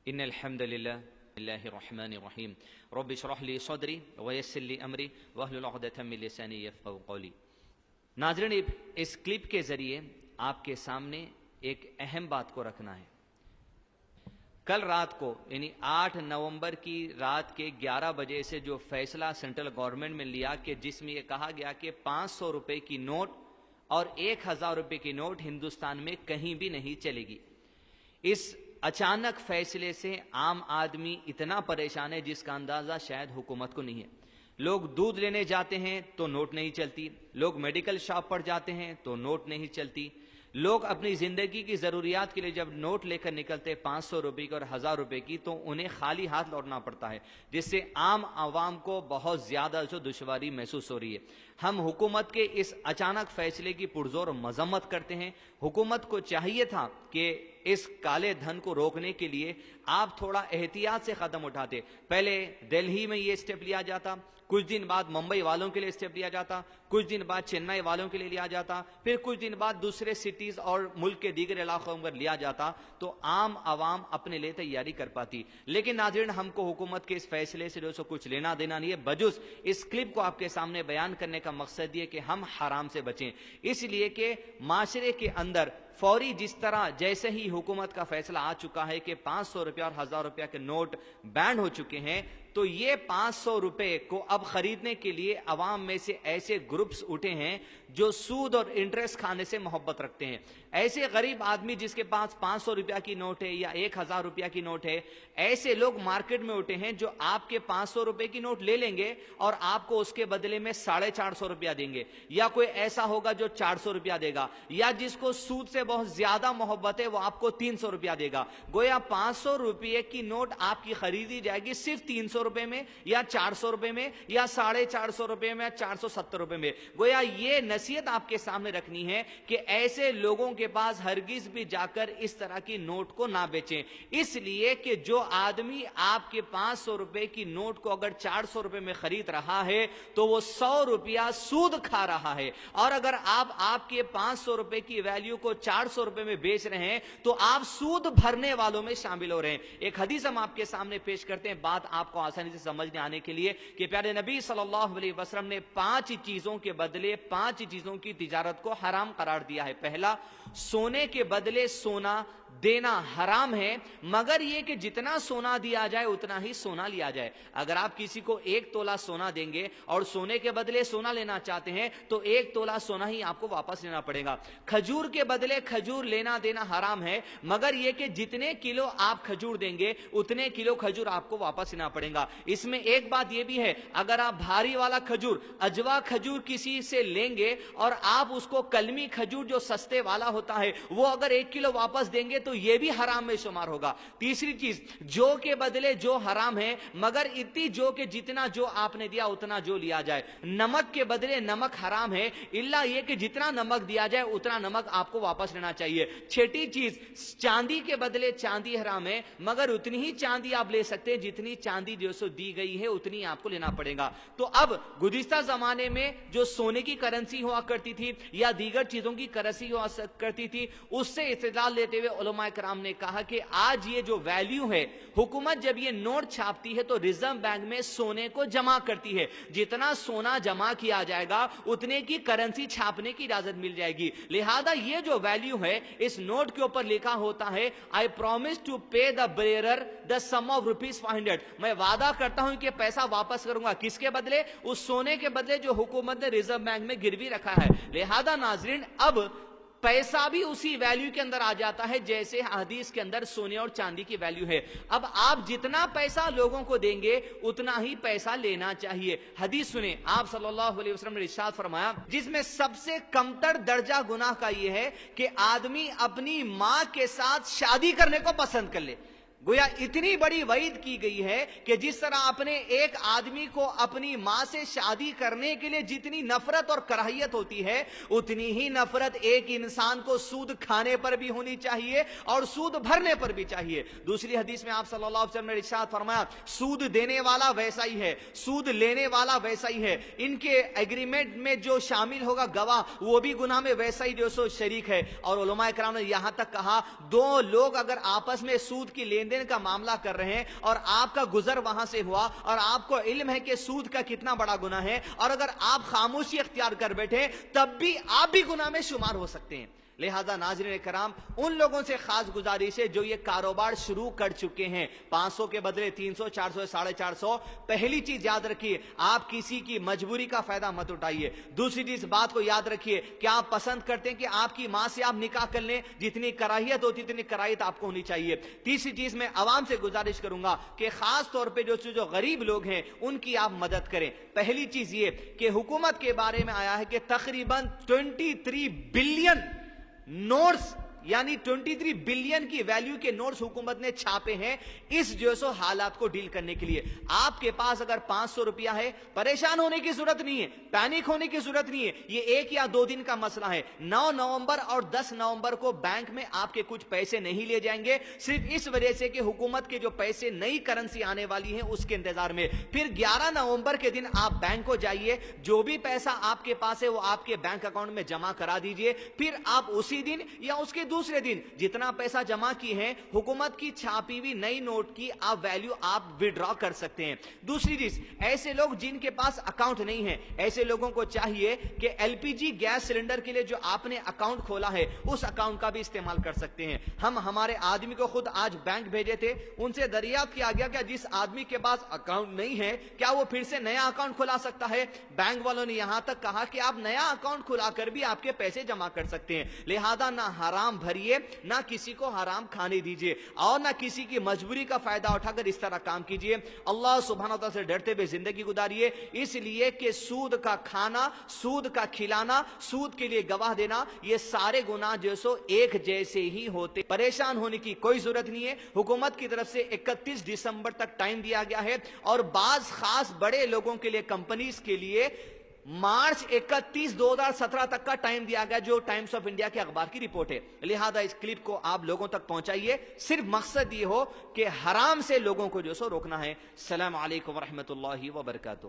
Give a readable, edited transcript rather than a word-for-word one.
ان الحمد للہ اللہ الرحمن الرحیم رب اشرح لی صدری ویسر لی امری واحلل عقدۃ من لسانی یفقہوا قولی۔ ناظرین، اس کلپ کے ذریعے آپ کے سامنے ایک اہم بات کو رکھنا ہے۔ کل رات کو یعنی 8 نومبر کی رات کے 11 بجے سے جو فیصلہ سینٹرل گورنمنٹ میں لیا کہ جس میں یہ کہا گیا کہ 500 روپے کی نوٹ اور 1000 روپے کی نوٹ ہندوستان میں کہیں بھی نہیں چلے گی، اس اچانک فیصلے سے عام آدمی اتنا پریشان ہے جس کا اندازہ شاید حکومت کو نہیں ہے۔ لوگ دودھ لینے جاتے ہیں تو نوٹ نہیں چلتی، لوگ میڈیکل شاپ پر جاتے ہیں تو نوٹ نہیں چلتی، لوگ اپنی زندگی کی ضروریات کے لیے جب نوٹ لے کر نکلتے 500 روپے کی اور 1000 روپے کی تو انہیں خالی ہاتھ لوٹنا پڑتا ہے، جس سے عام عوام کو بہت زیادہ دشواری محسوس ہو رہی ہے۔ ہم حکومت کے اس اچانک فیصلے کی پرزور مذمت کرتے ہیں۔ حکومت کو چاہیے تھا کہ اس کالے دھن کو روکنے کے لیے آپ تھوڑا احتیاط سے قدم اٹھاتے۔ پہلے دلہی میں یہ اسٹیپ لیا جاتا، کچھ دن بعد ممبئی والوں کے لیے اسٹیپ لیا جاتا، کچھ دن بعد چنئی والوں کے لیے لیا جاتا، پھر کچھ دن بعد دوسرے سٹیز اور ملک کے دیگر علاقوں میں لیا جاتا تو عام عوام اپنے لیے تیاری کر پاتی۔ لیکن ناظرین، ہم کو حکومت کے اس فیصلے سے کچھ لینا دینا نہیں ہے، بجز اس کلپ کو آپ کے سامنے بیان کرنے کا مقصد یہ کہ ہم حرام سے بچیں، اس لیے کہ معاشرے کے اندر فوری جس طرح جیسے ہی حکومت کا فیصلہ آ چکا ہے کہ 500 روپے اور 1000 روپے کے نوٹ بین ہو چکے ہیں، تو یہ 500 روپے کو اب خریدنے کے لیے عوام میں سے ایسے گروپس اٹھے ہیں جو سود اور انٹرسٹ کھانے سے محبت رکھتے ہیں۔ ایسے غریب آدمی جس کے پاس 500 روپیہ کی نوٹ ہے یا 1000 روپیہ کی نوٹ ہے، ایسے لوگ مارکیٹ میں اٹھے ہیں جو آپ کے 500 روپے کی نوٹ لے لیں گے اور آپ کو اس کے بدلے میں 450 روپیہ دیں گے، یا کوئی ایسا ہوگا جو 400 روپیہ دے گا، یا جس کو سود سے بہت زیادہ محبت ہے وہ آپ کو 300 روپیہ دے گا۔ گویا 500 روپیے کی نوٹ آپ کی خریدی جائے گی صرف 300 روپے میں یا 400 روپے میں یا 450 روپے میں یا 470 روپے میں۔ گویا یہ نصیحت آپ کے سامنے رکھنی ہے کہ ایسے لوگوں کے پاس ہرگز بھی جا کر اس طرح کی نوٹ کو نہ بیچیں، اس لیے کہ جو آدمی آپ کے 500 روپے کی نوٹ کو اگر 400 روپے میں خرید رہا ہے تو وہ 100 روپیہ سود کھا رہا ہے، اور اگر آپ کے 500 روپے کی ویلیو کو 400 روپے میں بیچ رہے ہیں تو آپ سود بھرنے والوں میں شامل ہو رہے ہیں۔ ایک حدیث ہم آپ کے سامنے پیش کرتے ہیں بات آپ کو آسانی سے سمجھنے آنے کے لیے کہ پیارے نبی صلی اللہ علیہ وسلم نے 5 چیزوں کے بدلے 5 چیزوں کی تجارت کو حرام قرار دیا ہے۔ پہلا، سونے کے بدلے سونا دینا حرام ہے، مگر یہ کہ جتنا سونا دیا جائے اتنا ہی سونا لیا جائے۔ اگر آپ کسی کو 1 تولہ سونا دیں گے اور سونے کے بدلے سونا لینا چاہتے ہیں تو 1 تولہ سونا ہی آپ کو واپس لینا پڑے گا۔ کھجور کے بدلے کھجور لینا دینا حرام ہے، مگر یہ کہ جتنے کلو آپ کھجور دیں گے اتنے کلو کھجور آپ کو واپس لینا پڑے گا۔ اس میں ایک بات یہ بھی ہے، اگر آپ بھاری والا کھجور اجوا کھجور کسی سے لیں گے اور آپ اس کو کلمی کھجور جو سستے والا ہوتا ہے وہ اگر 1 کلو واپس دیں گے تو یہ بھی حرام میں شمار ہوگا۔ تیسری چیز، جو کے بدلے جو حرام ہے، مگر اتنی جو کہ جتنا جو آپ نے دیا اتنا جو لیا جائے۔ نمک کے بدلے نمک حرام ہے، الا یہ کہ جتنا نمک دیا جائے اتنا نمک آپ کو واپس لینا چاہیے۔ چھٹی چیز، چاندی کے بدلے چاندی حرام ہے، مگر اتنی ہی چاندی آپ لے سکتے ہیں جتنی چاندی جو سو دی گئی ہے اتنی آپ کو لینا پڑے گا۔ تو اب گزشتہ زمانے میں جو سونے کی کرنسی ہوا کرتی تھی یا دیگر چیزوں کی کرنسی ہوا کرتی تھی، اس سے استدلال لیتے ہوئے علماء کرام نے کہا کہ آج یہ جو ویلیو ہے، حکومت جب یہ نوٹ چھاپتی ہے تو ریزرو بینک میں سونے کو جمع کرتی ہے، جتنا سونا جمع کیا جائے گا اتنے کی کرنسی چھاپنے کی اجازت مل جائے گی۔ لہذا یہ جو ویلیو ہے اس نوٹ کے اوپر لکھا ہوتا ہے I promise to pay the bearer the sum of ₹500، میں وعدہ کرتا ہوں کہ پیسہ واپس کروں گا، کس کے بدلے؟ اس سونے کے بدلے جو حکومت نے ریزرو بینک میں گروی رکھا ہے۔ لہذا ناظرین، اب پیسہ بھی اسی ویلیو کے اندر آ جاتا ہے جیسے حدیث کے اندر سونے اور چاندی کی ویلیو ہے۔ اب آپ جتنا پیسہ لوگوں کو دیں گے اتنا ہی پیسہ لینا چاہیے۔ حدیث سنیں، آپ صلی اللہ علیہ وسلم نے ارشاد فرمایا، جس میں سب سے کمتر درجہ گناہ کا یہ ہے کہ آدمی اپنی ماں کے ساتھ شادی کرنے کو پسند کر لے۔ گویا اتنی بڑی وعید کی گئی ہے کہ جس طرح اپنے ایک آدمی کو اپنی ماں سے شادی کرنے کے لیے جتنی نفرت اور کراہیت ہوتی ہے، اتنی ہی نفرت ایک انسان کو سود کھانے پر بھی ہونی چاہیے اور سود بھرنے پر بھی چاہیے۔ دوسری حدیث میں آپ صلی اللہ علیہ وسلم نے ارشاد فرمایا، سود دینے والا ویسا ہی ہے، سود لینے والا ویسا ہی ہے، ان کے ایگریمنٹ میں جو شامل ہوگا گواہ وہ بھی گناہ میں ویسا ہی جو سو شریک ہے۔ اور علماء کرام نے یہاں تک کہا، دو لوگ اگر آپس میں سود کی لین دین کا معاملہ کر رہے ہیں اور آپ کا گزر وہاں سے ہوا اور آپ کو علم ہے کہ سود کا کتنا بڑا گناہ ہے، اور اگر آپ خاموشی اختیار کر بیٹھے تب بھی آپ بھی گناہ میں شمار ہو سکتے ہیں۔ لہذا ناظرین کرام، ان لوگوں سے خاص گزارش ہے جو یہ کاروبار شروع کر چکے ہیں، 500 کے بدلے 300، 400، 450، پہلی چیز یاد رکھیے، آپ کسی کی مجبوری کا فائدہ مت اٹھائیے۔ دوسری چیز بات کو یاد رکھیے کہ آپ پسند کرتے ہیں کہ آپ کی ماں سے آپ نکاح کر لیں، جتنی کراہیت ہوتی اتنی کراہیت آپ کو ہونی چاہیے۔ تیسری چیز میں عوام سے گزارش کروں گا کہ خاص طور پہ جو غریب لوگ ہیں ان کی آپ مدد کریں۔ پہلی چیز یہ کہ حکومت کے بارے میں آیا ہے کہ تقریباً 23 بلین نوٹس، یعنی 23 بلین کی ویلیو کے نوٹس حکومت نے چھاپے ہیں اس جو سو حالات کو ڈیل کرنے کے لیے۔ آپ کے پاس اگر 500 روپیہ ہے، پریشان ہونے کی ضرورت نہیں ہے، پینک ہونے کی ضرورت نہیں ہے، یہ 1 یا 2 دن کا مسئلہ ہے۔ 9 نومبر اور 10 نومبر کو بینک میں آپ کے کچھ پیسے نہیں لے جائیں گے، صرف اس وجہ سے کہ حکومت کے جو پیسے نئی کرنسی آنے والی ہیں اس کے انتظار میں۔ پھر 11 نومبر کے دن آپ بینک کو جائیے، جو بھی پیسہ آپ کے پاس ہے وہ آپ کے بینک اکاؤنٹ میں جمع کرا دیجئے، پھر آپ اسی دن یا اس کے دوسرے دن جتنا پیسہ جمع کی ہے حکومت کی چھاپی ہوئی نئی نوٹ کی آپ ویلیو آپ وڈرا کر سکتے ہیں۔ دوسری چیز، ایسے لوگ جن کے پاس اکاؤنٹ نہیں ہے، ایسے لوگوں کو چاہیے کہ L P G gas cylinder کے لیے جو آپ نے اکاؤنٹ کھولا ہے اس اکاؤنٹ کا بھی استعمال کر سکتے ہیں۔ ہم ہمارے آدمی کو خود آج بینک بھیجے تھے، ان سے دریافت کیا گیا کہ جس آدمی کے پاس اکاؤنٹ نہیں ہے کیا وہ پھر سے نیا اکاؤنٹ کھلا سکتا ہے؟ بینک والوں نے یہاں تک کہا کہ آپ نیا اکاؤنٹ کھلا کر بھی آپ کے پیسے جمع کر سکتے ہیں۔ لہذا نہ حرام بھریے، نہ کسی کو حرام کھانے دیجیے، اور نہ کسی کی مجبوری کا فائدہ اٹھا کر اس طرح کام کیجیے۔ اللہ سبحانہ وتعالی سے ڈرتے ہوئے زندگی گزاریے، اس لیے کہ سود کا کھانا، سود کا کھلانا، سود کے لیے گواہ دینا، یہ سارے گناہ جو سو ایک جیسے ہی ہوتے۔ پریشان ہونے کی کوئی ضرورت نہیں ہے۔ حکومت کی طرف سے 31 دسمبر تک ٹائم دیا گیا ہے، اور بعض خاص بڑے لوگوں کے لیے، کمپنیز کے لیے مارچ 31، 2017 تک کا ٹائم دیا گیا، جو ٹائمز آف انڈیا کے اخبار کی رپورٹ ہے۔ لہذا اس کلپ کو آپ لوگوں تک پہنچائیے، صرف مقصد یہ ہو کہ حرام سے لوگوں کو جو سو روکنا ہے۔ السلام علیکم ورحمۃ اللہ وبرکاتہ۔